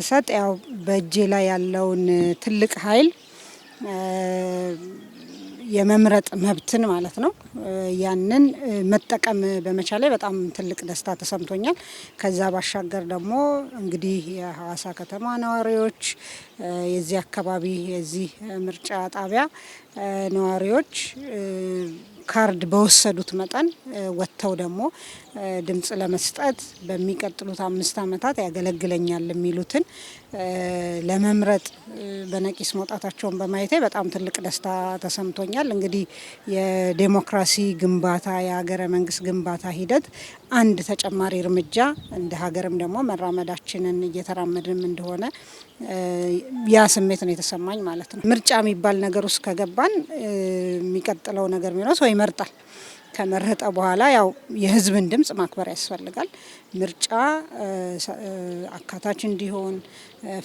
ስሰጥ ያው በእጄ ላይ ያለውን ትልቅ ኃይል የመምረጥ መብትን ማለት ነው ያንን መጠቀም በመቻሌ በጣም ትልቅ ደስታ ተሰምቶኛል። ከዛ ባሻገር ደግሞ እንግዲህ የሐዋሳ ከተማ ነዋሪዎች የዚህ አካባቢ የዚህ ምርጫ ጣቢያ ነዋሪዎች ካርድ በወሰዱት መጠን ወጥተው ደግሞ ድምጽ ለመስጠት በሚቀጥሉት 5 አመታት ያገለግለኛል የሚሉትን ለመምረጥ በነቂስ መውጣታቸውን በማየቴ በጣም ትልቅ ደስታ ተሰምቶኛል። እንግዲህ የዴሞክራሲ ግንባታ የሀገረ መንግስት ግንባታ ሂደት አንድ ተጨማሪ እርምጃ እንደ ሀገርም ደግሞ መራመዳችንን እየተራመድንም እንደሆነ ያ ስሜት ነው የተሰማኝ ማለት ነው። ምርጫ የሚባል ነገር ውስጥ ከገባን የሚቀጥለው ነገር የሚሆነው ሰው ይመርጣል። ከመረጠ በኋላ ያው የህዝብን ድምጽ ማክበር ያስፈልጋል። ምርጫ አካታች እንዲሆን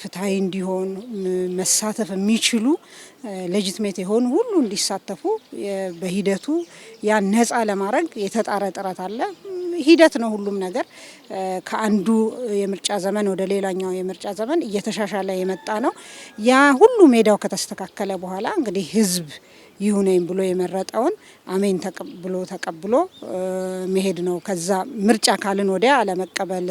ፍትሃዊ እንዲሆን መሳተፍ የሚችሉ ሌጂቲሜት የሆኑ ሁሉ እንዲሳተፉ በሂደቱ ያን ነፃ ለማድረግ የተጣረ ጥረት አለ። ሂደት ነው ሁሉም ነገር ከአንዱ የምርጫ ዘመን ወደ ሌላኛው የምርጫ ዘመን እየተሻሻለ የመጣ ነው። ያ ሁሉ ሜዳው ከተስተካከለ በኋላ እንግዲህ ህዝብ ይሁነኝ ብሎ የመረጠውን አሜን ተቀብሎ መሄድ ነው። ከዛ ምርጫ ካልን ወዲያ አለመቀበል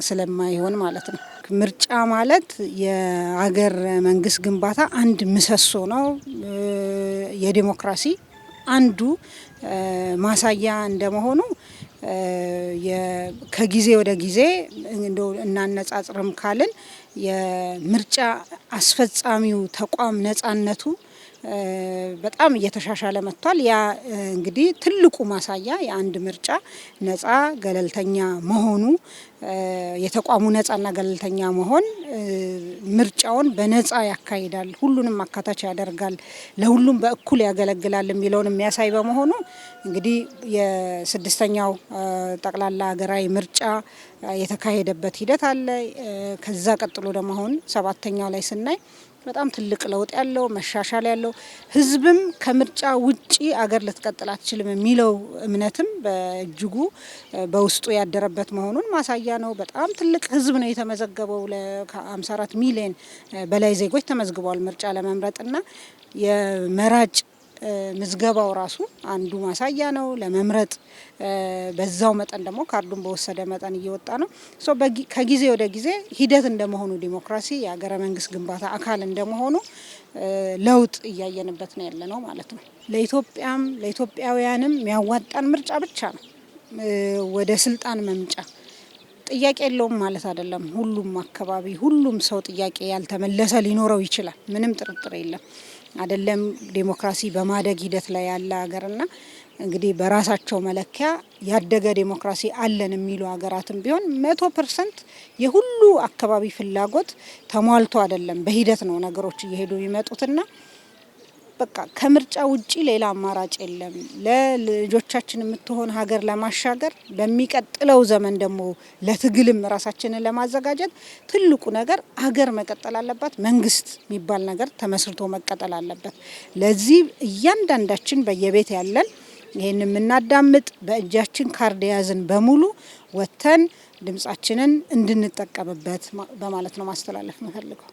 ስለማይሆን ማለት ነው። ምርጫ ማለት የሀገር መንግስት ግንባታ አንድ ምሰሶ ነው። የዲሞክራሲ አንዱ ማሳያ እንደመሆኑ ከጊዜ ወደ ጊዜ እንደው እናነጻጽርም ካልን የምርጫ አስፈጻሚው ተቋም ነጻነቱ በጣም እየተሻሻለ መጥቷል። ያ እንግዲህ ትልቁ ማሳያ የአንድ ምርጫ ነፃ ገለልተኛ መሆኑ የተቋሙ ነፃና ገለልተኛ መሆን ምርጫውን በነፃ ያካሂዳል፣ ሁሉንም አካታች ያደርጋል፣ ለሁሉም በእኩል ያገለግላል የሚለውን የሚያሳይ በመሆኑ እንግዲህ የስድስተኛው ጠቅላላ ሀገራዊ ምርጫ የተካሄደበት ሂደት አለ። ከዛ ቀጥሎ ደግሞ አሁን 7ኛው ላይ ስናይ በጣም ትልቅ ለውጥ ያለው መሻሻል ያለው ህዝብም ከምርጫ ውጪ አገር ልትቀጥል አትችልም የሚለው እምነትም በእጅጉ በውስጡ ያደረበት መሆኑን ማሳያ ነው። በጣም ትልቅ ህዝብ ነው የተመዘገበው። ከ54 ሚሊዮን በላይ ዜጎች ተመዝግበዋል ምርጫ ለመምረጥና የመራጭ ምዝገባው ራሱ አንዱ ማሳያ ነው። ለመምረጥ በዛው መጠን ደግሞ ካርዱን በወሰደ መጠን እየወጣ ነው። ከጊዜ ወደ ጊዜ ሂደት እንደመሆኑ ዲሞክራሲ የሀገረ መንግስት ግንባታ አካል እንደመሆኑ ለውጥ እያየንበት ነው ያለነው ማለት ነው። ለኢትዮጵያም ለኢትዮጵያውያንም የሚያዋጣን ምርጫ ብቻ ነው። ወደ ስልጣን መምጫ ጥያቄ የለውም ማለት አይደለም። ሁሉም አካባቢ ሁሉም ሰው ጥያቄ ያልተመለሰ ሊኖረው ይችላል። ምንም ጥርጥር የለም። አይደለም ዲሞክራሲ በማደግ ሂደት ላይ ያለ ሀገርና እንግዲህ በራሳቸው መለኪያ ያደገ ዲሞክራሲ አለን የሚሉ ሀገራትም ቢሆን 100% የሁሉ አካባቢ ፍላጎት ተሟልቶ አይደለም። በሂደት ነው ነገሮች እየሄዱ የሚመጡትና በቃ ከምርጫ ውጪ ሌላ አማራጭ የለም። ለልጆቻችን የምትሆን ሀገር ለማሻገር በሚቀጥለው ዘመን ደግሞ ለትግልም ራሳችንን ለማዘጋጀት ትልቁ ነገር ሀገር መቀጠል አለባት። መንግስት የሚባል ነገር ተመስርቶ መቀጠል አለበት። ለዚህ እያንዳንዳችን በየቤት ያለን ይሄን የምናዳምጥ በእጃችን ካርድ የያዝን በሙሉ ወተን ድምጻችንን እንድንጠቀምበት በማለት ነው ማስተላለፍ የምፈልገው።